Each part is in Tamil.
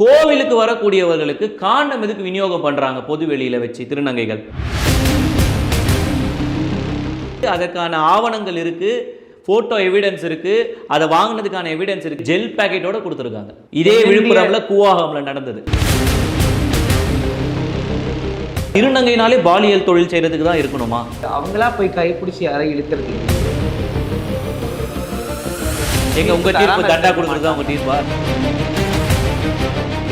கோவிலுக்கு வரக்கூடியவர்களுக்கு காண்டம் எதுக்கு விநியோகம் பண்றாங்க பொது வெளியில வச்சு திருநங்கைகள்? அதற்கான ஆவணங்கள் இருக்கு, போட்டோ எவிடன்ஸ் இருக்கு, அதை வாங்கினதுக்கான எவிடன்ஸ் இருக்கு. ஜெல் பேக்கெட்டோட கொடுத்துருக்காங்க. இதே விழுப்புரம்ல கூவாகம்ல நடந்தது. திருநங்கைனாலே பாலியல் தொழில் செய்யறதுக்கு தான் இருக்கணுமா? அவங்களா போய் கைப்பிடிச்சி யாரை இழுக்கிறது? எங்க உங்க தீர்ப்பு தண்டா கொடுக்குறது உங்க தீர்ப்பா?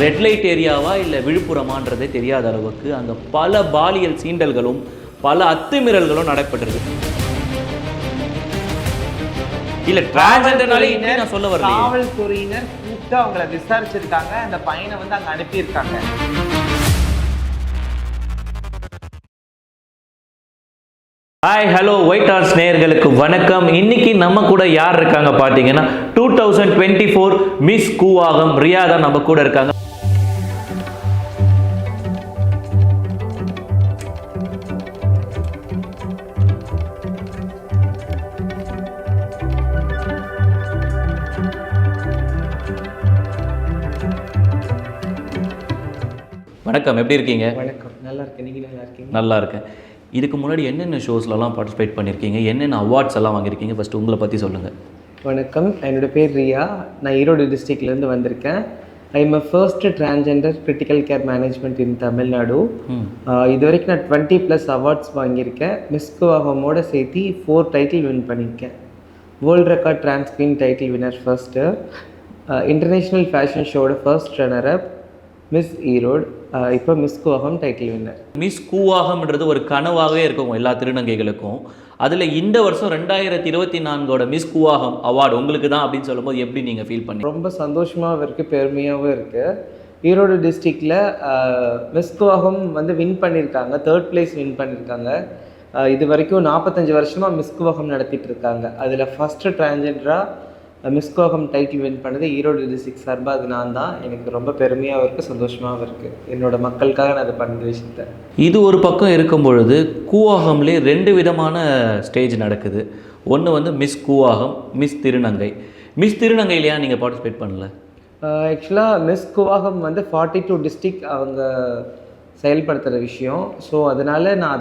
ரெட் லைட் ஏரியாவா இல்லை விழுப்புரமான்றதே தெரியாத அளவுக்கு அங்கே பல பாலியல் சீண்டல்களும் பல அத்துமீறல்களும் நடைபெற்றிருக்கு. இல்ல டிரான்ஸ்ஜெண்டர்னாலே நான் சொல்ல வரல. காவல்துறையினர் கூப்பிட்டு அவங்கள விசாரிச்சிருக்காங்க, அந்த பையனை வந்து அங்க அனுப்பியிருக்காங்க. ஹாய் ஹலோ ஒயிட் ஹார்ஸ் நேயர்களுக்கு வணக்கம். இன்னைக்கு நம்ம கூட யார் இருக்காங்க பார்த்தீங்கன்னா 2024 மிஸ் கூவாகம் ரியா தான் நம்ம கூட இருக்காங்க. வணக்கம், எப்படி இருக்கீங்க? வணக்கம், நல்லா இருக்கேன். நீங்க நல்லா இருக்கீங்க? நல்லா இருக்கேன். இதுக்கு முன்னாடி என்னென்ன ஷோஸ்லலாம் பார்ட்டிசிபேட் பண்ணியிருக்கீங்க, என்னென்ன அவார்ட்ஸ் எல்லாம் வாங்கியிருக்கீங்க, ஃபஸ்ட்டு உங்களை பற்றி சொல்லுங்கள். வணக்கம், என்னோடய பேர் ரியா. நான் ஈரோடு டிஸ்ட்ரிக்ட்லேருந்து வந்திருக்கேன். I am first transgender critical care management இன் தமிழ்நாடு. இது வரைக்கும் நான் 20+ அவார்ட்ஸ் வாங்கியிருக்கேன். மிஸ் கூவாகமோட சேர்த்து 4 டைட்டில் வின் பண்ணியிருக்கேன். World record trans queen title winner first, international fashion ஷோட first runner up, miss Erode, இப்போ miss Koovagam title winner. Miss கூவாகம்ன்றது ஒரு கனவாகவே இருக்கும் எல்லா திருநங்கைகளுக்கும். அதில் இந்த வருஷம் 2024 மிஸ் கூவாகம் அவார்டு உங்களுக்கு தான் அப்படின்னு சொல்லும்போது எப்படி நீங்கள் ஃபீல் பண்ணி? ரொம்ப சந்தோஷமாகவும் இருக்குது, பெருமையாகவும் இருக்குது. ஈரோடு டிஸ்ட்ரிக்டில் மிஸ் கூவாகம் வந்து வின் பண்ணியிருக்காங்க, 3rd place வின் பண்ணியிருக்காங்க. இது வரைக்கும் 45 வருஷமாக மிஸ் கூவாகம் நடத்திட்டு இருக்காங்க. அதில் ஃபஸ்ட்டு டிரான்ஸ்ஜெண்டராக மிஸ் கூவாகம் டைட்டில் வின் பண்ணது ஈரோடு டிஸ்ட்ரிக்ட் சார்பாக அது நான் தான். எனக்கு ரொம்ப பெருமையாகவும் இருக்குது, சந்தோஷமாகவும் இருக்குது. என்னோடய மக்களுக்காக நான் அதை பண்ண விஷயத்தை. இது ஒரு பக்கம் இருக்கும் பொழுது கூவாகம்லேயே 2 விதமான ஸ்டேஜ் நடக்குது. ஒன்று வந்து மிஸ் கூவாகம், மிஸ் திருநங்கை. மிஸ் திருநங்கையிலையா நீங்கள் பார்ட்டிசிபேட் பண்ணல? ஆக்சுவலாக மிஸ் கூவாகம் வந்து 42 டிஸ்ட்ரிக்ட் அவங்க செயல்படுத்துகிற விஷயம். ஸோ அதனால் நான்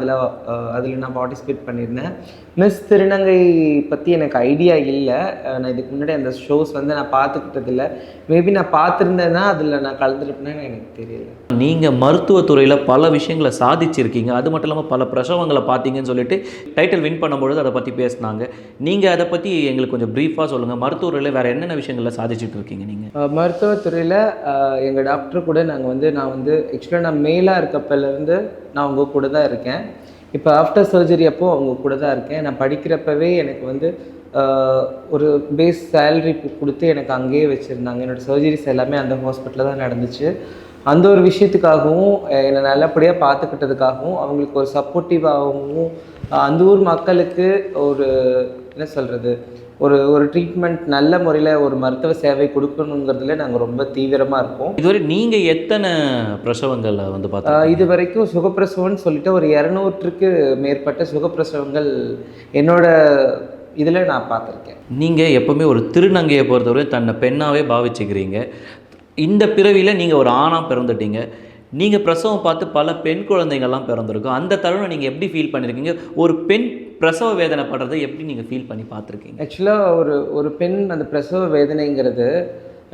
அதில் நான் பார்ட்டிசிபேட் பண்ணியிருந்தேன். மிஸ் திருநங்கை பற்றி எனக்கு ஐடியா இல்லை. நான் இதுக்கு முன்னாடி அந்த ஷோஸ் வந்து நான் பார்த்துக்கிட்டதில்லை. மேபி நான் பார்த்துருந்தேன்னா அதில் நான் கலந்துருப்பேன்னு எனக்கு தெரியல. நீங்கள் மருத்துவத்துறையில் பல விஷயங்களை சாதிச்சிருக்கீங்க, அது மட்டும் இல்லாமல் பல பிரசவங்களை பார்த்தீங்கன்னு சொல்லிட்டு டைட்டில் வின் பண்ணும்பொழுது அதை பற்றி பேசினாங்க. நீங்கள் அதை பற்றி எங்களுக்கு கொஞ்சம் ப்ரீஃபாக சொல்லுங்கள். மருத்துவத்துறையில் வேறு என்னென்ன விஷயங்களில் சாதிச்சுட்டு இருக்கீங்க நீங்கள்? மருத்துவத்துறையில் எங்கள் டாக்டர் கூட நான் வந்து ஆக்சுவலாக நான் மேலாக இருக்கப்பலேருந்து நான் அவங்க கூட தான் இருக்கேன். இப்போ ஆஃப்டர் சர்ஜரி அப்போது அவங்க கூட தான் இருக்கேன். நான் படிக்கிறப்பவே எனக்கு வந்து ஒரு பேஸ் சேலரி கொடுத்து எனக்கு அங்கேயே வச்சுருந்தாங்க. என்னோடய சர்ஜரிஸ் எல்லாமே அந்த ஹாஸ்பிட்டலில் தான் நடந்துச்சு. அந்த ஒரு விஷயத்துக்காகவும் என்னை நல்லபடியாக பார்த்துக்கிட்டதுக்காகவும் அவங்களுக்கு ஒரு சப்போர்ட்டிவாகவும் அந்த ஊர் மக்களுக்கு ஒரு என்ன சொல்கிறது ஒரு ட்ரீட்மெண்ட் நல்ல முறையில் ஒரு மருத்துவ சேவை கொடுக்கணுங்கிறதுல நாங்கள் ரொம்ப தீவிரமாக இருக்கோம். இதுவரை நீங்கள் எத்தனை பிரசவங்கள் வந்து பார்த்தா? இது வரைக்கும் சுகப்பிரசவம்னு சொல்லிட்டு ஒரு 200க்கு மேற்பட்ட சுகப்பிரசவங்கள் என்னோட இதில் நான் பார்த்துருக்கேன். நீங்கள் எப்போவுமே ஒரு திருநங்கையை பொறுத்தவரை தன்னை பெண்ணாகவே பாவிச்சுக்கிறீங்க. இந்த பிறவியில் நீங்கள் ஒரு ஆணாக பிறந்துட்டீங்க. நீங்கள் பிரசவம் பார்த்து பல பெண் குழந்தைங்கள்லாம் பிறந்திருக்கும். அந்த தருணம் நீங்கள் எப்படி ஃபீல் பண்ணியிருக்கீங்க? ஒரு பெண் பிரசவ வேதனைப்படுறதை எப்படி நீங்கள் ஃபீல் பண்ணி பார்த்துருக்கீங்க? ஆக்சுவலாக ஒரு பெண் அந்த பிரசவ வேதனைங்கிறது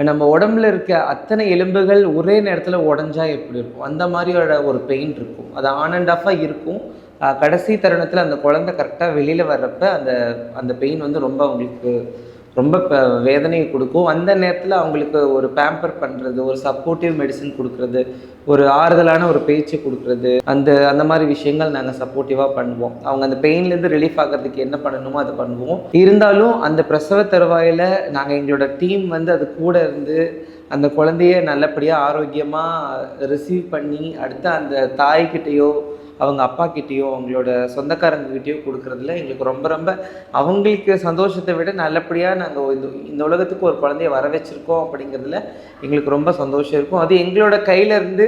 நம்ம உடம்புல இருக்க அத்தனை எலும்புகள் ஒரே நேரத்தில் உடஞ்சா எப்படி இருக்கும், அந்த மாதிரியோட ஒரு பெயின் இருக்கும். அது ஆன் அண்ட் ஆஃபாக இருக்கும். கடைசி தருணத்தில் அந்த குழந்தை கரெக்டாக வெளியில் வர்றப்ப அந்த பெயின் வந்து ரொம்ப அவங்களுக்கு ரொம்ப வேதனையை கொடுக்கும். அந்த நேரத்தில் அவங்களுக்கு ஒரு பேம்பர் பண்ணுறது, ஒரு சப்போர்ட்டிவ் மெடிசன் கொடுக்குறது, ஒரு ஆறுதலான ஒரு பேச்சு கொடுக்குறது, அந்த மாதிரி விஷயங்கள் நாங்கள் சப்போர்ட்டிவாக பண்ணுவோம். அவங்க அந்த பெயின்லேருந்து ரிலீஃப் ஆகிறதுக்கு என்ன பண்ணணுமோ அதை பண்ணுவோம். இருந்தாலும் அந்த பிரசவ தருவாயில் நாங்கள் எங்களோட டீம் வந்து அது கூட இருந்து அந்த குழந்தைய நல்லபடியாக ஆரோக்கியமாக ரிசீவ் பண்ணி அடுத்து அந்த தாய்கிட்டேயோ அவங்க அப்பா கிட்டேயோ அவங்களோட சொந்தக்காரங்ககிட்டயோ கொடுக்குறதுல எங்களுக்கு ரொம்ப ரொம்ப அவங்களுக்கு சந்தோஷத்தை விட நல்லபடியாக நாங்கள் இந்த உலகத்துக்கு ஒரு குழந்தைய வர வச்சுருக்கோம் அப்படிங்கிறதுல எங்களுக்கு ரொம்ப சந்தோஷம் இருக்கும். அது எங்களோட கையிலேருந்து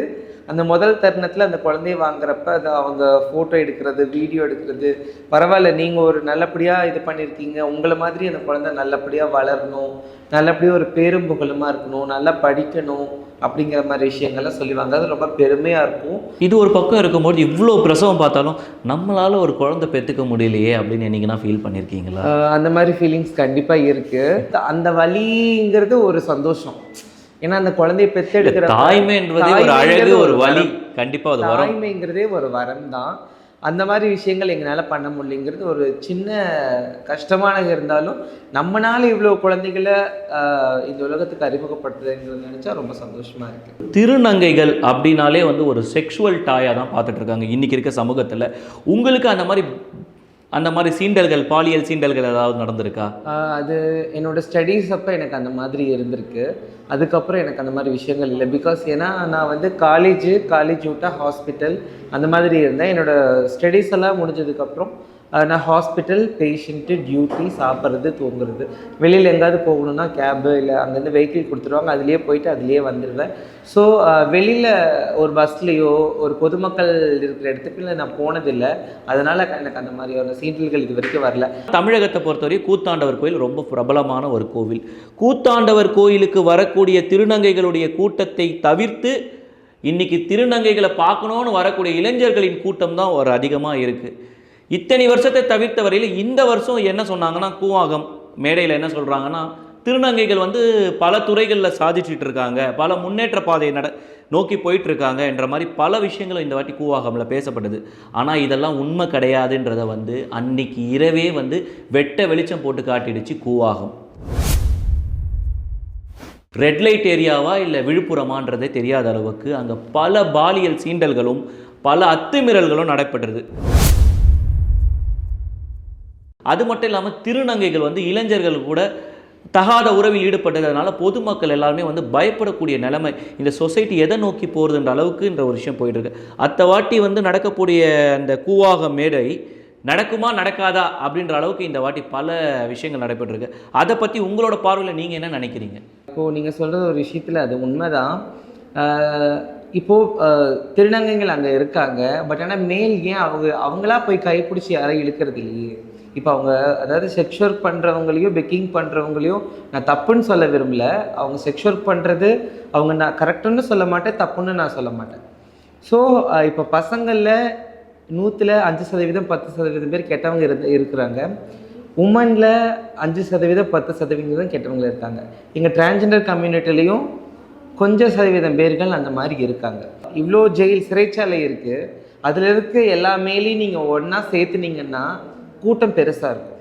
அந்த முதல் தருணத்தில் அந்த குழந்தைய வாங்குறப்ப அது அவங்க ஃபோட்டோ எடுக்கிறது, வீடியோ எடுக்கிறது, பரவாயில்ல நீங்கள் ஒரு நல்லபடியாக இது பண்ணியிருக்கீங்க, உங்களை மாதிரி அந்த குழந்தை நல்லபடியாக வளரணும், நல்லபடியாக ஒரு பேரும் புகழுமா இருக்கணும், நல்லா படிக்கணும் அப்படிங்கிற மாதிரி விஷயங்கள்லாம் சொல்லுவாங்க. அது ரொம்ப பெருமையாக இருக்கும். இது ஒரு பக்கம் இருக்கும்போது இவ்வளோ பிரசவம் பார்த்தாலும் நம்மளால் ஒரு குழந்தை பெற்றுக்க முடியலையே அப்படின்னு என்னைக்குன்னா ஃபீல் பண்ணியிருக்கீங்களா? அந்த மாதிரி ஃபீலிங்ஸ் கண்டிப்பாக இருக்குது. அந்த வலிங்கிறது ஒரு சந்தோஷம். ஏன்னா அந்த குழந்தைய பெற்றெடுக்கிற தாய்மைன்றதே ஒரு அழகு, ஒரு வலி. கண்டிப்பாக அது வரும். தாய்மைங்கிறதே ஒரு வரம் தான். அந்த மாதிரி விஷயங்கள் எங்களால் பண்ண முடியலைங்கிறது ஒரு சின்ன கஷ்டமானது இருந்தாலும், நம்மளால இவ்வளோ குழந்தைகளை இந்த உலகத்துக்கு அறிமுகப்படுத்துறதுங்கிறது நினச்சா ரொம்ப சந்தோஷமாக இருக்குது. திருநங்கைகள் அப்படின்னாலே வந்து ஒரு செக்ஷுவல் டாயாக தான் பார்த்துட்டு இருக்காங்க இன்றைக்கி இருக்க சமூகத்தில். உங்களுக்கு அந்த மாதிரி சீண்டல்கள், பாலியல் சீண்டல்கள் ஏதாவது நடந்திருக்கா? அது என்னோடய ஸ்டடீஸ் அப்போ எனக்கு அந்த மாதிரி இருந்திருக்கு. அதுக்கப்புறம் எனக்கு அந்த மாதிரி விஷயங்கள் இல்லை. பிகாஸ் ஏன்னா நான் வந்து காலேஜ் விட்டால் ஹாஸ்பிட்டல் அந்த மாதிரி இருந்தேன். என்னோடய ஸ்டடீஸ் எல்லாம் முடிஞ்சதுக்கப்புறம் நான் ஹாஸ்பிட்டல், பேஷண்ட்டு, டியூட்டி, சாப்பிட்றது, தூங்குறது. வெளியில் எங்கேயாவது போகணுன்னா கேபு இல்லை அங்கேருந்து வெஹிக்கிள் கொடுத்துருவாங்க, அதுலேயே போயிட்டு அதுலேயே வந்துடுவேன். ஸோ வெளியில் ஒரு பஸ்லேயோ ஒரு பொதுமக்கள் இருக்கிற இடத்துக்கு நான் போனதில்லை. அதனால் எனக்கு அந்த மாதிரியான சீண்டல்கள் இது வரைக்கும் வரல. தமிழகத்தை பொறுத்தவரை கூத்தாண்டவர் கோயில் ரொம்ப பிரபலமான ஒரு கோவில். கூத்தாண்டவர் கோயிலுக்கு வரக்கூடிய திருநங்கைகளுடைய கூட்டத்தை தவிர்த்து இன்றைக்கி திருநங்கைகளை பார்க்கணுன்னு வரக்கூடிய இளைஞர்களின் கூட்டம் தான் ஒரு அதிகமாக இருக்குது. இத்தனை வருஷத்தை தவிர்த்த வரையில் இந்த வருஷம் என்ன சொன்னாங்கன்னா, கூவாகம் மேடையில் என்ன சொல்கிறாங்கன்னா, திருநங்கைகள் வந்து பல துறைகளில் சாதிச்சுட்டு இருக்காங்க, பல முன்னேற்ற பாதையை நோக்கி போயிட்டுருக்காங்க என்ற மாதிரி பல விஷயங்களும் இந்த வாட்டி கூவாகமில் பேசப்பட்டது. ஆனால் இதெல்லாம் உண்மை கிடையாதுன்றதை வந்து அன்னைக்கு இரவே வந்து வெட்ட வெளிச்சம் போட்டு காட்டிடுச்சு கூவாகம். ரெட் லைட் ஏரியாவா இல்லை விழுப்புரமான்றதே தெரியாத அளவுக்கு அங்கே பல பாலியல் சீண்டல்களும் பல அத்துமீறல்களும் நடைபெற்றது. அது மட்டும் இல்லாமல் திருநங்கைகள் வந்து இளைஞர்கள் கூட தகாத உறவில் ஈடுபட்டதுனால பொதுமக்கள் எல்லாருமே வந்து பயப்படக்கூடிய நிலைமை, இந்த சொசைட்டி எதை நோக்கி போகிறதுன்ற அளவுக்குன்ற ஒரு விஷயம் போயிட்டுருக்கு. அத்த வாட்டி வந்து நடக்கக்கூடிய அந்த கூவாக மேடை நடக்குமா நடக்காதா அப்படின்ற அளவுக்கு இந்த வாட்டி பல விஷயங்கள் நடைபெற்றிருக்கு. அதை பற்றி உங்களோட பார்வையில் நீங்கள் என்ன நினைக்கிறீங்க? இப்போது நீங்கள் சொல்கிறது ஒரு விஷயத்தில் அது உண்மைதான். இப்போது திருநங்கைகள் அங்கே இருக்காங்க. பட் ஆனால் மேல் ஏன் அவங்களா போய் கைப்பிடிச்சி யாரையும் இழுக்கிறது இல்லையே. இப்போ அவங்க அதாவது செக்ஸ் ஒர்க் பண்ணுறவங்களையோ பெக்கிங் பண்ணுறவங்களையோ நான் தப்புன்னு சொல்ல விரும்பல. அவங்க செக்ஸ் ஒர்க் பண்ணுறது அவங்க நான் கரெக்டுன்னு சொல்ல மாட்டேன், தப்புன்னு நான் சொல்ல மாட்டேன். ஸோ இப்போ பசங்களில் 100ல் 5% 10% பேர் கெட்டவங்க இருக்கிறாங்க. உமனில் 5% 10% கெட்டவங்க இருக்காங்க. எங்கள் டிரான்ஸ்ஜெண்டர் கம்யூனிட்டிலையும் கொஞ்சம் சதவீதம் பேர்கள் அந்த மாதிரி இருக்காங்க. இவ்வளோ சிறைச்சாலை இருக்குது. அதில் இருக்க எல்லா மேலேயும் நீங்கள் ஒன்றா சேர்த்துனீங்கன்னா கூட்டம் பெருசாக இருக்கும்.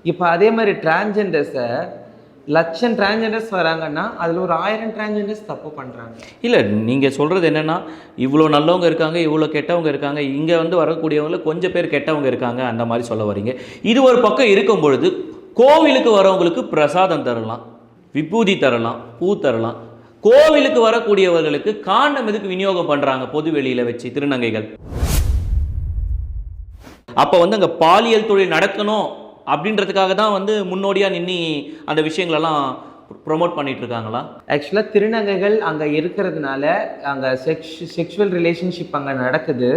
இப்போ அதே மாதிரி டிரான்ஸ்ஜெண்டர்ஸை 1,00,000 டிரான்ஸ்ஜெண்டர்ஸ் வராங்கன்னா அதில் ஒரு 1000 டிரான்ஸ்ஜெண்டர்ஸ் தப்பு பண்ணுறாங்க. இல்லை, நீங்கள் சொல்கிறது என்னென்னா இவ்வளோ நல்லவங்க இருக்காங்க, இவ்வளோ கெட்டவங்க இருக்காங்க, இங்கே வந்து வரக்கூடியவங்கள கொஞ்சம் பேர் கெட்டவங்க இருக்காங்க அந்த மாதிரி சொல்ல வரீங்க. இது ஒரு பக்கம் இருக்கும் பொழுது கோவிலுக்கு வரவங்களுக்கு பிரசாதம் தரலாம், விபூதி தரலாம், பூ தரலாம். கோவிலுக்கு வரக்கூடியவர்களுக்கு காண்டம் எதுக்கு விநியோகம் பண்ணுறாங்க பொது வெளியில் வச்சு திருநங்கைகள்? அப்போ வந்து அங்கே பாலியல் தொழில் நடக்கணும் அப்படின்றதுக்காக தான் வந்து முன்னோடியாக நின்று அந்த விஷயங்களெல்லாம் ப்ரொமோட் பண்ணிட்டு இருக்காங்களா? ஆக்சுவலாக திருநங்கைகள் அங்கே இருக்கிறதுனால அங்கே செக்ஷுவல் ரிலேஷன்ஷிப் அங்கே நடக்குது.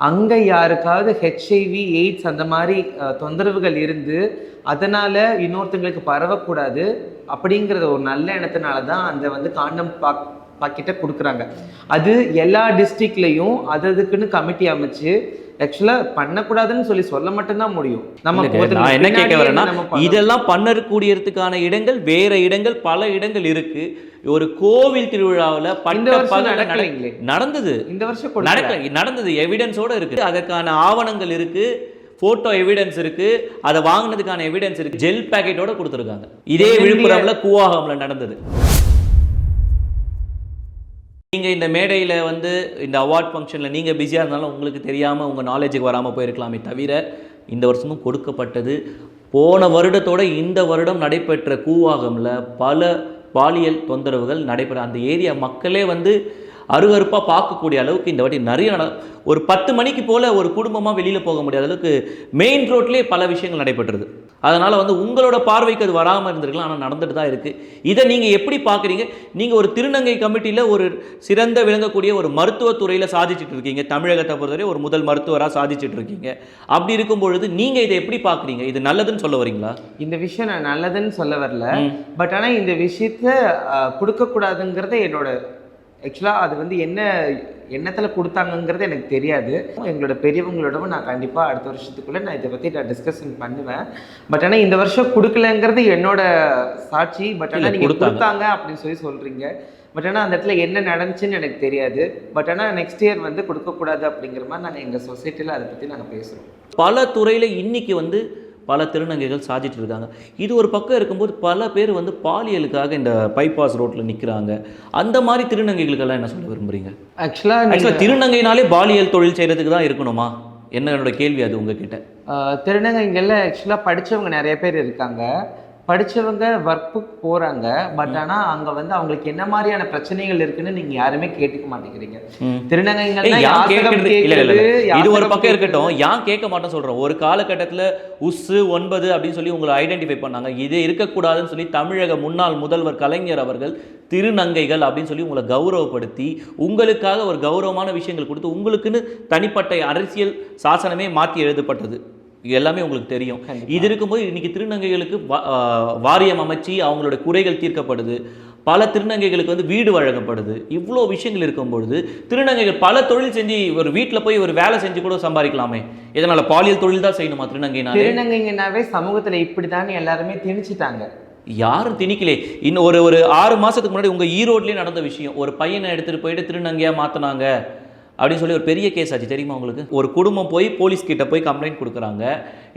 அங்கே யாருக்காவது ஹெச்ஐவி, எய்ட்ஸ் அந்த மாதிரி தொந்தரவுகள் இருந்து அதனால் இன்னொருத்தங்களுக்கு பரவக்கூடாது அப்படிங்கிறத ஒரு நல்ல எண்ணத்தினால தான் அந்த வந்து காண்டம் பாக்கெட்டை கொடுக்குறாங்க. அது எல்லா டிஸ்ட்ரிக்ட்லேயும் அதுக்குன்னு கமிட்டி அமைச்சு ஆக்சுவலாக பண்ணக்கூடாதுன்னு சொல்ல மட்டும்தான் முடியும். நான் என்ன கேட்க வரேன்னா, இதெல்லாம் பண்ணக்கூடியதுக்கான இடங்கள் வேற இடங்கள் பல இடங்கள் இருக்கு. ஒரு கோவில் திருவிழாவில் நடந்தது, இந்த வருஷம் நடந்தது, எவிடன்ஸோட இருக்கு, அதற்கான ஆவணங்கள் இருக்கு, போட்டோ எவிடன்ஸ் இருக்கு, அதை வாங்கினதுக்கான எவிடன்ஸ் இருக்கு, ஜெல் பேக்கெட்டோட கொடுத்துருக்காங்க. இதே விழுப்புரம்ல கூவாகம்ல நடந்தது. நீங்கள் இந்த மேடையில் வந்து இந்த அவார்ட் ஃபங்க்ஷனில் நீங்கள் பிஸியாக இருந்தாலும் உங்களுக்கு தெரியாமல் உங்கள் நாலேஜுக்கு வராமல் போயிருக்கலாமே தவிர இந்த வருஷமும் கொடுக்கப்பட்டது. போன வருடத்தோட இந்த வருடம் நடைபெற்ற கூவாகமில் பல பாலியல் தொந்தரவுகள் நடைபெற அந்த ஏரியா மக்களே வந்து அருவருப்பாக பார்க்கக்கூடிய அளவுக்கு இந்த வாட்டி நிறைய ஒரு 10 மணிக்கு போல் ஒரு குடும்பமாக வெளியில் போக முடியாத அளவுக்கு மெயின் ரோட்லேயே பல விஷயங்கள் நடைபெற்றது. அதனால் வந்து உங்களோட பார்வைக்கு அது வராமல் இருந்திருக்கலாம், ஆனால் நடந்துட்டு தான் இருக்குது. இதை நீங்கள் எப்படி பார்க்குறீங்க? நீங்கள் ஒரு திருநங்கை கமிட்டியில் ஒரு சிறந்த விளங்கக்கூடிய ஒரு மருத்துவத்துறையில் சாதிச்சுட்டு இருக்கீங்க, தமிழகத்தை பொறுத்தவரை ஒரு முதல் மருத்துவராக சாதிச்சுட்டு இருக்கீங்க. அப்படி இருக்கும் பொழுது நீங்கள் இதை எப்படி பார்க்குறீங்க? இது நல்லதுன்னு சொல்ல வரீங்களா? இந்த விஷயம் நான் நல்லதுன்னு சொல்ல வரல, பட் ஆனால் இந்த விஷயத்த கொடுக்கக்கூடாதுங்கிறது என்னோட ஆக்சுவலாக அது வந்து என்ன எண்ணத்தில் கொடுத்தாங்கங்கிறது எனக்கு தெரியாது. எங்களோட பெரியவங்களோடவும் நான் கண்டிப்பாக அடுத்த வருஷத்துக்குள்ளே நான் இதை பற்றி நான் டிஸ்கஷன் பண்ணுவேன். பட் ஆனால் இந்த வருஷம் கொடுக்கலங்கிறது என்னோட சாட்சி. பட் ஆனால் நீங்கள் கொடுத்தாங்க அப்படின்னு சொல்கிறீங்க. பட் ஆனால் அந்த இடத்துல என்ன நடந்துச்சுன்னு எனக்கு தெரியாது. பட் ஆனால் நெக்ஸ்ட் இயர் வந்து கொடுக்கக்கூடாது அப்படிங்கிற மாதிரி நாங்கள் எங்கள் சொசைட்டியில் அதை பற்றி நாங்கள் பேசுகிறோம். பல துறையில் இன்னைக்கு வந்து பல திருநங்கைகள் சாதிட்டு இருக்காங்க. இது ஒரு பக்கம் இருக்கும்போது பல பேர் வந்து பாலியலுக்காக இந்த பைபாஸ் ரோட்டில் நிற்கிறாங்க. அந்த மாதிரி திருநங்கைகளுக்கெல்லாம் என்ன சொல்ல விரும்புறீங்க? ஆக்சுவலாக திருநங்கைனாலே பாலியல் தொழில் செய்கிறதுக்கு தான் இருக்கணுமா? என்னோட கேள்வி அது உங்ககிட்ட. திருநங்கைகளில் ஆக்சுவலாக படித்தவங்க நிறைய பேர் இருக்காங்க. படித்தவங்க ஒர்க்குக்கு போகிறாங்க. பட் ஆனால் அங்கே வந்து அவங்களுக்கு என்ன மாதிரியான பிரச்சனைகள் இருக்குன்னு நீங்கள் யாருமே கேட்டுக்க மாட்டேங்கிறீங்க. திருநங்கைகள் இது ஒரு பக்கம் இருக்கட்டும், ஏன் கேட்க மாட்டேன்னு சொல்கிறோம். ஒரு காலகட்டத்தில் உஸ்ஸு 9 அப்படின்னு சொல்லி உங்களை ஐடென்டிஃபை பண்ணாங்க. இது இருக்கக்கூடாதுன்னு சொல்லி தமிழக முன்னாள் முதல்வர் கலைஞர் அவர்கள் திருநங்கைகள் அப்படின்னு சொல்லி உங்களை கௌரவப்படுத்தி உங்களுக்காக ஒரு கௌரவமான விஷயங்கள் கொடுத்து உங்களுக்குன்னு தனிப்பட்ட அரசியல் சாசனமே மாற்றி எழுதப்பட்டது. இது எல்லாமே உங்களுக்கு தெரியும். இது இருக்கும்போது இன்னைக்கு திருநங்கைகளுக்கு வாரியம் அமைச்சு அவங்களோட குறைகள் தீர்க்கப்படுது. பல திருநங்கைகளுக்கு வந்து வீடு வழங்கப்படுது. இவ்வளோ விஷயங்கள் இருக்கும் பொழுது திருநங்கைகள் பல தொழில் செஞ்சு ஒரு வீட்டில் போய் ஒரு வேலை செஞ்சு கூட சம்பாதிக்கலாமே. இதனால பாலியல் தொழில் தான் செய்யணுமா திருநங்கைனாவே சமூகத்தில் இப்படிதான் எல்லாருமே திணிச்சிட்டாங்க. யாரும் திணிக்கலே. இன்னும் ஒரு 6 மாதத்துக்கு முன்னாடி உங்கள் ஈரோட்லேயே நடந்த விஷயம். ஒரு பையனை எடுத்துகிட்டு போயிட்டு திருநங்கையாக மாற்றினாங்க அப்படின்னு சொல்லி ஒரு பெரிய கேஸ் ஆச்சு தெரியுமா உங்களுக்கு? ஒரு குடும்பம் போய் போலீஸ் கிட்ட போய் கம்ப்ளைண்ட் கொடுக்குறாங்க.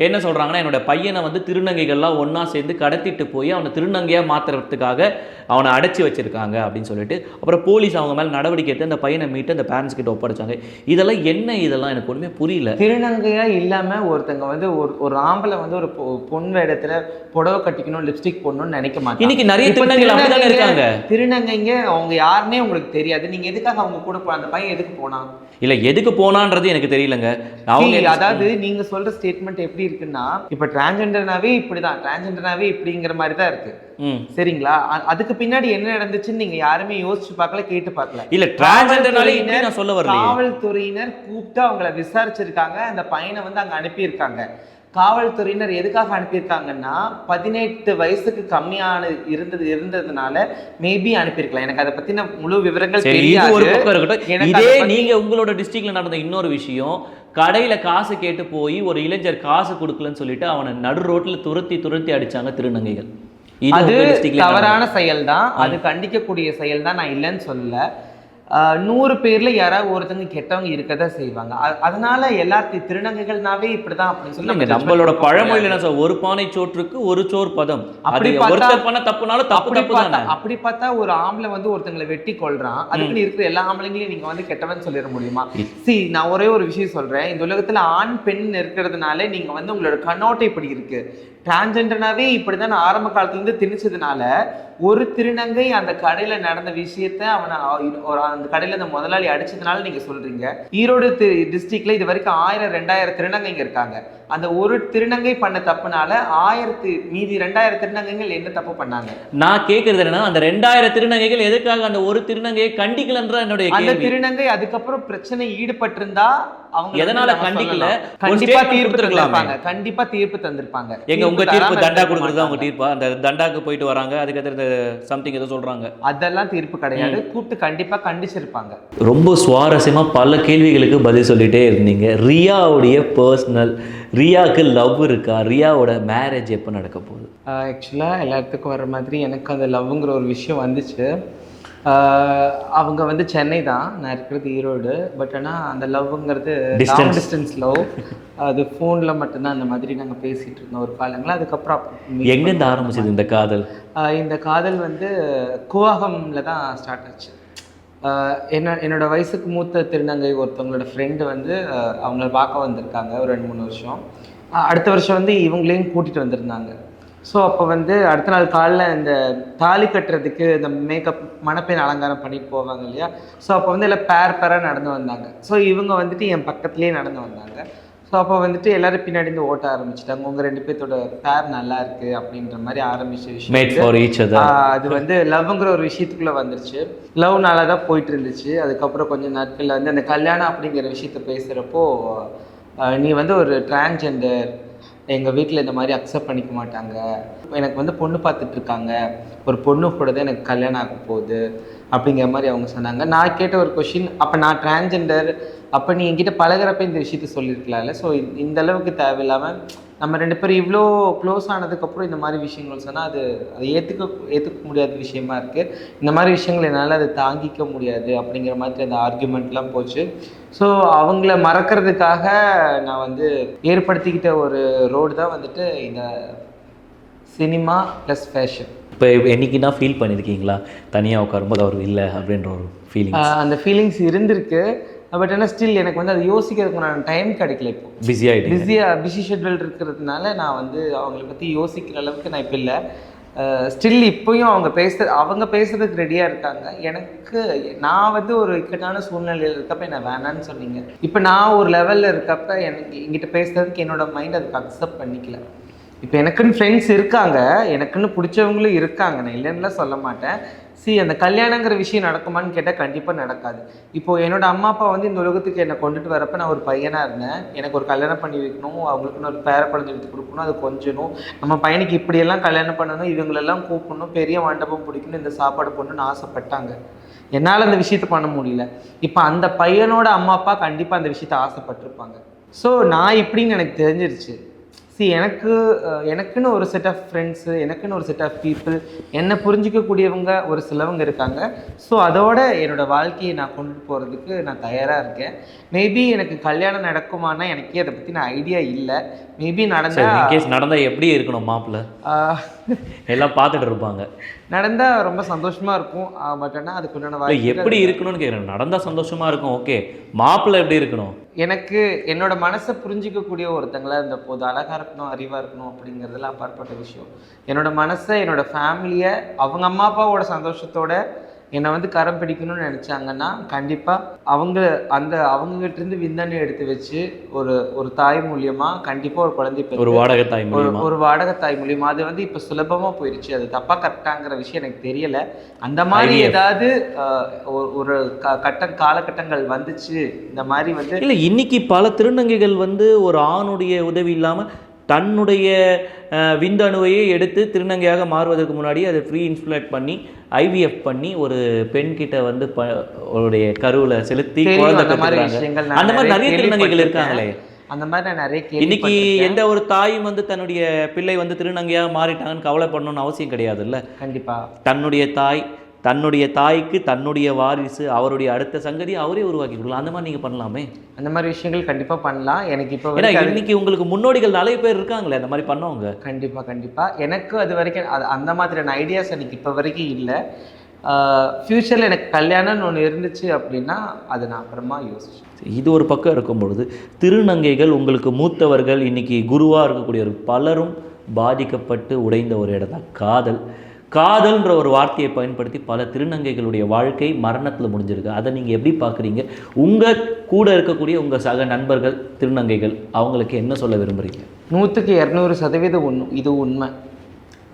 என்ன சொல்கிறாங்கன்னா, என்னோட பையனை வந்து திருநங்கைகள்லாம் ஒன்றா சேர்ந்து கடத்திட்டு போய் அவனை திருநங்கையாக மாற்றுறதுக்காக அவனை அடைச்சி வச்சுருக்காங்க அப்படின்னு சொல்லிட்டு அப்புறம் போலீஸ் அவங்க மேலே நடவடிக்கை எடுத்து அந்த பையனை மீட்டு அந்த பேரண்ட்ஸ் கிட்ட ஒப்படைச்சாங்க. இதெல்லாம் என்ன? இதெல்லாம் எனக்கு ஒன்றுமே புரியல. திருநங்கையாக இல்லாமல் ஒருத்தங்க வந்து ஒரு ஆம்பளை வந்து ஒரு பொன் வேடத்தில் புடவை கட்டிக்கணும், லிப்ஸ்டிக் போடணும்னு நினைக்க மாட்டாங்க. இன்னைக்கு நிறைய திருநங்கைகள் இருக்காங்க. திருநங்கைங்க அவங்க யாருன்னே உங்களுக்கு தெரியாது. நீங்கள் எதுக்காக அவங்க கூட அந்த பையன் எதுக்கு போனான்? இல்லை, எதுக்கு போனான்றது எனக்கு தெரியலங்க. அதாவது நீங்க சொல்ற ஸ்டேட்மெண்ட் எப்படி இருக்குன்னா, இப்ப டிரான்ஜெண்டர்னாவே இப்படிதான், டிரான்ஜெண்டர்னாவே இப்படிங்கிற மாதிரி தான் இருக்கு. சரிங்களா? அதுக்கு பின்னாடி என்ன நடந்துச்சுன்னு நீங்க யாருமே யோசிச்சு பார்க்கல, கேட்டு பார்க்கல. இல்ல, டிரான்ஜெண்டர்னாலே நான் சொல்ல வரல. காவல்துறையினர் கூப்பிட்டு அவங்கள விசாரிச்சிருக்காங்க. அந்த பையனை வந்து அங்க அனுப்பியிருக்காங்க. காவல்துறையினர் எதுக்காக அனுப்பியிருக்காங்கன்னா 18 வயசுக்கு கம்மியான இருந்ததுனால மேபி அனுப்பியிருக்கலாம். எனக்கு அதை பத்தின முழு விவரங்கள் தெரியாது. இதே நீங்க உங்களோட டிஸ்ட்ரிக்ட்ல நடந்த இன்னொரு விஷயம், கடையில காசு கேட்டு போய் ஒரு இளைஞர் காசு கொடுக்கலன்னு சொல்லிட்டு அவனை நடு ரோட்ல துரத்தி அடிச்சாங்க திருநங்கைகள். அது தவறான செயல் தான், அது கண்டிக்கக்கூடிய செயல் தான், நான் இல்லைன்னு சொல்லல. 100 பேர்ல யாராவது ஒருத்தங்க கெட்டவங்க இருக்கதான் செய்வாங்க. அதனால எல்லாத்தையும் திருநங்கைகள்னாவே இப்படிதான் அப்படின்னு சொல்லி நம்மளோட பழமொழியில என்ன சொல்ற, ஒரு பானை சோற்றுக்கு ஒரு சோர் பதம். அப்படி பண்ண தப்புனால தப்பு தானே. அப்படி பார்த்தா ஒரு ஆம்பளை வந்து ஒருத்தங்களை வெட்டி கொள்றான், அதுக்குன்னு இருக்கிற எல்லா ஆம்பளைங்களையும் நீங்க வந்து கெட்டவன் சொல்லிட முடியுமா? நான் ஒரே ஒரு விஷயம் சொல்றேன். இந்த உலகத்துல ஆண் பெண் இருக்கிறதுனால நீங்க வந்து உங்களோட கண்ணோட்டம் இப்படி இருக்கு. டிரான்ஜெண்டர்னாவே இப்படிதான் ஆரம்ப காலத்துல இருந்து திணிச்சதுனால ஒரு திருநங்கை அந்த கடையில நடந்த விஷயத்த அவனை அந்த கடையில அந்த முதலாளி அடிச்சதுனால நீங்க சொல்றீங்க. ஈரோடு டிஸ்ட்ரிக்ட்ல இது வரைக்கும் 1000-2000 திருநங்கைங்க இருக்காங்க. அந்த ஒரு திருநங்கை பண்ண தப்புனால மீதி 2000 திருநங்கைகள் என்ன தப்பு பண்ணாங்க? நான் கேட்கறது என்னன்னா, அந்த 2000 திருநங்கைகள் எதுக்காக அந்த ஒரு திருநங்கையை கண்டிக்கலன்ற என்னுடைய கேள்வி. அந்த திருநங்கை அதுக்கப்புறம் பிரச்சனை ஈடுபட்டிருந்தா அவங்க எதனால கண்டிக்கல? கண்டிப்பா தீர்ப்பு தந்திருப்பாங்க. கண்டிப்பா தீர்ப்பு தந்திருப்பாங்க. எங்க உங்க தீர்ப்பு தண்டா கொடுக்குறது அவங்க தீர்ப்பா? அந்த தண்டாக்கு போயிட்டு வராங்க, அதுக்கு சம்திங் ஏதோ சொல்றாங்க, அதெல்லாம் தீர்ப்பு கிடையாது. கூப்பிட்டு கண்டிப்பா கண்டிச்சிருப்பாங்க. ரொம்ப சுவாரஸ்யமா பல கேள்விகளுக்கு பதில் சொல்லிட்டே இருந்தீங்க. ரியாவுடைய பர்சனல், ரியாவுக்கு லவ் இருக்கா? ரியாவோட மேரேஜ் எப்போ நடக்க போகுது? ஆக்சுவலாக எல்லாத்துக்கும் வர மாதிரி எனக்கு அந்த லவ்ங்கிற ஒரு விஷயம் வந்துச்சு. அவங்க வந்து சென்னை தான், நான் இருக்கிறது ஈரோடு. பட் ஆனால் அந்த லவ்ங்கிறது லாங் டிஸ்டன்ஸ் லவ். அது ஃபோனில் மட்டும்தான் அந்த மாதிரி நாங்கள் பேசிகிட்டு இருந்தோம் ஒரு காலங்களில். அதுக்கப்புறம் எங்கேருந்து ஆரம்பிச்சது இந்த காதல்? இந்த காதல் வந்து கூவாகமில் தான் ஸ்டார்ட் ஆச்சு. என்னோட வயசுக்கு மூத்த திருநங்கை ஒருத்தவங்களோட ஃப்ரெண்டு வந்து அவங்கள பார்க்க வந்திருக்காங்க ஒரு 2-3 வருஷம். அடுத்த வருஷம் வந்து இவங்களையும் கூட்டிகிட்டு வந்திருந்தாங்க. ஸோ அப்போ வந்து அடுத்த நாள் காலைல இந்த தாலி கட்டுறதுக்கு இந்த மேக்கப் மணப்பெண் அலங்காரம் பண்ணிட்டு போவாங்க இல்லையா. ஸோ அப்போ வந்து எல்லாம் பேராக நடந்து வந்தாங்க. ஸோ இவங்க வந்துட்டு என் பக்கத்துலேயே நடந்து வந்தாங்க. ஸோ அப்போ வந்துட்டு எல்லாரும் பின்னாடி இருந்து ஓட்ட ஆரம்பிச்சிட்டாங்க. உங்கள் 2 பேர்த்தோட பேர் நல்லா இருக்கு அப்படின்ற மாதிரி ஆரம்பிச்ச விஷயம் அது வந்து லவ்ங்கிற ஒரு விஷயத்துக்குள்ளே வந்துருச்சு. லவ்னால தான் போயிட்டு இருந்துச்சு. அதுக்கப்புறம் கொஞ்சம் நாட்களில் வந்து அந்த கல்யாணம் அப்படிங்கிற விஷயத்த பேசுகிறப்போ நீ வந்து ஒரு டிரான்ஸ்ஜெண்டர், எங்கள் வீட்டில் இந்த மாதிரி அக்செப்ட் பண்ணிக்க மாட்டாங்க, எனக்கு வந்து பொண்ணு பார்த்துட்ருக்காங்க, ஒரு பொண்ணு கூட தான் எனக்கு கல்யாணம் ஆக போகுது அப்படிங்கிற மாதிரி அவங்க சொன்னாங்க. நான் கேட்ட ஒரு கொஷின், அப்போ நான் டிரான்ஸ்ஜெண்டர், அப்போ நீ என்கிட்ட பழகிறப்ப இந்த விஷயத்த சொல்லியிருக்கலாம்ல. ஸோ இந்த அளவுக்கு தேவையில்லாமல் நம்ம 2 பேரும் இவ்வளோ க்ளோஸ் ஆனதுக்கப்புறம் இந்த மாதிரி விஷயங்கள் சொன்னால் அது ஏற்றுக்க முடியாத விஷயமா இருக்குது. இந்த மாதிரி விஷயங்கள் என்னால் அதை தாங்கிக்க முடியாது அப்படிங்கிற மாதிரி அந்த ஆர்கியூமெண்ட்லாம் போச்சு. ஸோ அவங்கள மறக்கிறதுக்காக நான் வந்து ஏற்படுத்திக்கிட்ட ஒரு ரோடு தான் வந்துட்டு இந்த சினிமா ப்ளஸ் ஃபேஷன். இப்போ என்னைக்குன்னா ஃபீல் பண்ணியிருக்கீங்களா தனியாக உட்காரும்போது அவர் இல்லை அப்படின்ற ஒரு ஃபீலிங்? அந்த ஃபீலிங்ஸ் இருந்திருக்கு. பட் ஆனால் ஸ்டில் எனக்கு வந்து அதை யோசிக்கிறதுக்கு நான் டைம் கிடைக்கல. இப்போ பிஸி ஷெட்யூல் இருக்கிறதுனால நான் வந்து அவங்கள பற்றி யோசிக்கிற அளவுக்கு நான் இப்போ இல்லை. ஸ்டில் இப்போயும் அவங்க பேசுறதுக்கு ரெடியாக இருக்காங்க. எனக்கு நான் வந்து ஒரு இக்கட்டான சூழ்நிலையில் இருக்கப்ப என்ன வேணான்னு சொன்னீங்க. இப்போ நான் ஒரு லெவலில் இருக்கப்ப எனக்கு என்கிட்ட பேசுறதுக்கு என்னோட மைண்ட் அதுக்கு அக்செப்ட் பண்ணிக்கல. இப்போ எனக்குன்னு ஃப்ரெண்ட்ஸ் இருக்காங்க, எனக்குன்னு பிடிச்சவங்களும் இருக்காங்க, நான் இல்லைன்னுலாம் சொல்ல மாட்டேன். அந்த கல்யாணங்கிற விஷயம் நடக்குமான்னு கேட்டால் கண்டிப்பாக நடக்காது. இப்போது என்னோட அம்மா அப்பா வந்து இந்த உலகத்துக்கு என்னை கொண்டுட்டு வரப்போ நான் ஒரு பையனாக இருந்தேன். எனக்கு ஒரு கல்யாணம் பண்ணி வைக்கணும், அவங்களுக்குன்னு ஒரு பேர குழந்தை எடுத்து கொடுக்கணும், அது கொஞ்சணும், நம்ம பையனுக்கு இப்படியெல்லாம் கல்யாணம் பண்ணணும், இவங்களெல்லாம் கூப்பிடணும், பெரிய மண்டபம் பிடிக்கணும், இந்த சாப்பாடு பண்ணணும்னு ஆசைப்பட்டாங்க. என்னால் அந்த விஷயத்தை பண்ண முடியல. இப்போ அந்த பையனோட அம்மா அப்பா கண்டிப்பாக அந்த விஷயத்தை ஆசைப்பட்டிருப்பாங்க. ஸோ நான் இப்படின்னு எனக்கு தெரிஞ்சிருச்சு. எனக்குன்னு ஒரு செட் ஆஃப் ஃப்ரெண்ட்ஸு, எனக்குன்னு ஒரு செட் ஆஃப் பீப்புள், என்னை புரிஞ்சிக்கக்கூடியவங்க ஒரு சிலவங்க இருக்காங்க. ஸோ அதோட என்னோடய வாழ்க்கையை நான் கொண்டு போகிறதுக்கு நான் தயாராக இருக்கேன். மேபி எனக்கு கல்யாணம் நடக்குமானா எனக்கே அதை பற்றி நான் ஐடியா இல்லை. மேபி நடந்தால் எப்படி இருக்கணும் மாப்பிள்ளை எல்லாம் பார்த்துட்டு இருப்பாங்க. நடந்தால் ரொம்ப சந்தோஷமாக இருக்கும். பட் ஆனால் அதுக்கு உண்டான எப்படி இருக்கணும்னு கேட்குறேன். நடந்தால் சந்தோஷமாக இருக்கும், ஓகே. மாப்பிள்ளை எப்படி இருக்கணும்? எனக்கு என்னோட மனசை புரிஞ்சிக்கக்கூடிய ஒருத்தங்களா இருந்த போது, அழகாக இருக்கணும், அறிவாக இருக்கணும் அப்படிங்கிறதுலாம் அப்பாற்பட்ட விஷயம். என்னோட மனசை, என்னோட ஃபேமிலியை, அவங்க அம்மா அப்பாவோட சந்தோஷத்தோட என்னை வந்து கரம் பிடிக்கணும்னு நினச்சாங்கன்னா கண்டிப்பாக அவங்ககிட்டருந்து விந்தணு எடுத்து வச்சு ஒரு தாய் மூலியமாக கண்டிப்பாக ஒரு குழந்தை ஒரு வாடகை தாய் மூலியமாக அது வந்து இப்போ சுலபமாக போயிடுச்சு. அது தப்பாக கரெக்டாங்கிற விஷயம் எனக்கு தெரியலை. அந்த மாதிரி ஏதாவது ஒரு காலகட்டங்கள் வந்துச்சு இந்த மாதிரி வந்து இல்லை. இன்னைக்கு பல திருநங்கைகள் வந்து ஒரு ஆணுடைய உதவி இல்லாமல் தன்னுடைய விந்தணுவையே எடுத்து திருநங்கையாக மாறுவதற்கு முன்னாடி அதை ஃப்ரீ இன்சுலேட் பண்ணி IVF பண்ணி ஒரு பெண்கிட்ட வந்து அவருடைய கருவில் செலுத்தி குழந்தை பெறுறாங்க. அந்த மாதிரி நிறைய திருநங்கைகள் இருக்காங்களே. அந்த மாதிரி நான் நிறைய இன்னைக்கு எந்த ஒரு தாயும் வந்து தன்னுடைய பிள்ளை வந்து திருநங்கையாக மாறிட்டாங்கன்னு கவலைப்படணும்னு அவசியம் கிடையாதுல்ல. கண்டிப்பாக தன்னுடைய தாய்க்கு தன்னுடைய வாரிசு, அவருடைய அடுத்த சங்கதி அவரே உருவாக்கி கொடுக்கலாம். அந்த மாதிரி நீங்கள் பண்ணலாமே. அந்த மாதிரி விஷயங்கள் கண்டிப்பாக பண்ணலாம். எனக்கு இப்போ இன்னைக்கு உங்களுக்கு முன்னோடிகள் நிறைய பேர் இருக்காங்களே அந்த மாதிரி பண்ணவங்க. கண்டிப்பாக எனக்கு அது வரைக்கும் அந்த மாதிரியான ஐடியாஸ் எனக்கு இப்போ வரைக்கும் இல்லை. ஃப்யூச்சரில் எனக்கு கல்யாணம்னு ஒன்று இருந்துச்சு அப்படின்னா அதை நான் அப்புறமா யோசிச்சேன். இது ஒரு பக்கம் இருக்கும் பொழுது திருநங்கைகள், உங்களுக்கு மூத்தவர்கள், இன்னைக்கு குருவாக இருக்கக்கூடியவர்கள் பலரும் பாதிக்கப்பட்டு உடைந்த ஒரு இடம் தான் காதல்ன்ற ஒரு வார்த்தையை பயன்படுத்தி பல திருநங்கைகளுடைய வாழ்க்கை மரணத்தில் முடிஞ்சிருக்கு. அதை நீங்கள் எப்படி பார்க்குறீங்க? உங்கள் கூட இருக்கக்கூடிய உங்கள் சக நண்பர்கள் திருநங்கைகள், அவங்களுக்கு என்ன சொல்ல விரும்புகிறீங்க? 100% இது உண்மை.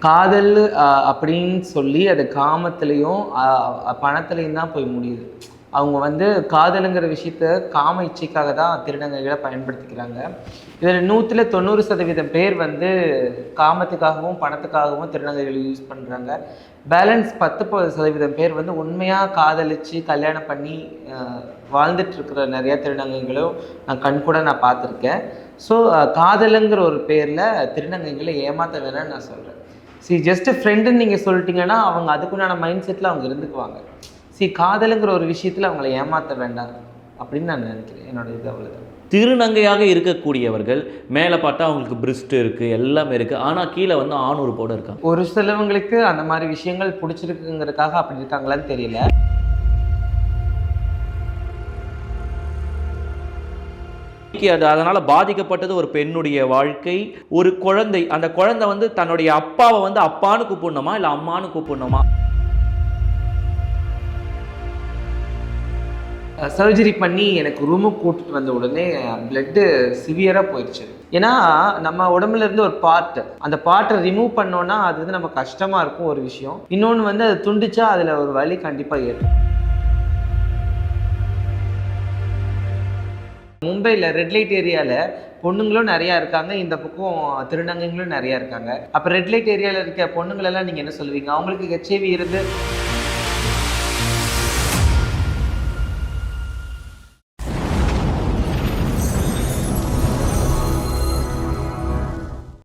காதல் அப்படின்னு சொல்லி அது காமத்திலையும் பணத்துலையும் தான் போய் முடியுது. அவங்க வந்து காதலுங்கிற விஷயத்த காம இச்சைக்காக தான் திருநங்கைகளை பயன்படுத்திக்கிறாங்க. இதில் 190% பேர் வந்து காமத்துக்காகவும் பணத்துக்காகவும் திருநங்கைகளை யூஸ் பண்ணுறாங்க. பேலன்ஸ் 10% பேர் வந்து உண்மையாக காதலித்து கல்யாணம் பண்ணி வாழ்ந்துட்டுருக்கிற நிறையா திருநங்கைகளும் நான் கண்கூட நான் பார்த்துருக்கேன். ஸோ காதலுங்கிற ஒரு பேரில் திருநங்கைகளை ஏமாற்ற வேணான்னு நான் சொல்கிறேன். ஜஸ்ட் ஃப்ரெண்டுன்னு நீங்கள் சொல்லிட்டீங்கன்னா அவங்க அதுக்குண்டான மைண்ட் செட்டில் அவங்க இருந்துக்குவாங்க. காதலுங்கிற ஒரு விஷயத்தில் அவங்கள ஏமாற்ற வேண்டாம் அப்படின்னு நான் நினைக்கிறேன். என்னோட இது அவ்வளோதான். திருநங்கையாக இருக்கக்கூடியவர்கள் மேலே பார்த்தா அவங்களுக்கு பிரிஸ்ட் இருக்குது, எல்லாமே இருக்குது, ஆனால் கீழே வந்து ஆணூறு போட இருக்காங்க. ஒரு சிலவங்களுக்கு அந்த மாதிரி விஷயங்கள் பிடிச்சிருக்குங்கிறதுக்காக அப்படி இருக்காங்களான்னு தெரியல. அது அதனால் பாதிக்கப்பட்டது ஒரு பெண்ணுடைய வாழ்க்கை. ஒரு குழந்தை, அந்த குழந்தை வந்து தன்னுடைய அப்பாவை வந்து அப்பான்னு கூப்பிடணுமா இல்லை அம்மானு கூப்பிடணுமா? சர்ஜரி பண்ணி எனக்கு ரூமுக்கு கூட்டிட்டு வந்த உடனே பிளட்டு சிவியராக போயிடுச்சு. ஏன்னா நம்ம உடம்புல இருந்து ஒரு பார்ட், அந்த பார்ட்டை ரிமூவ் பண்ணோன்னா அது வந்து நம்ம கஷ்டமாக இருக்கும் ஒரு விஷயம். இன்னொன்று வந்து அது துண்டிச்சா அதில் ஒரு வலி கண்டிப்பாக ஏற்படும். மும்பையில் ரெட் லைட் ஏரியாவில் பொண்ணுங்களும் நிறையா இருக்காங்க, இந்த பக்கம் திருநங்கைகளும் நிறையா இருக்காங்க. அப்போ ரெட் லைட் ஏரியாவில் இருக்க பொண்ணுங்களெல்லாம் நீங்கள் என்ன சொல்லுவீங்க? அவங்களுக்கு ஹெச்ஐவி இருந்து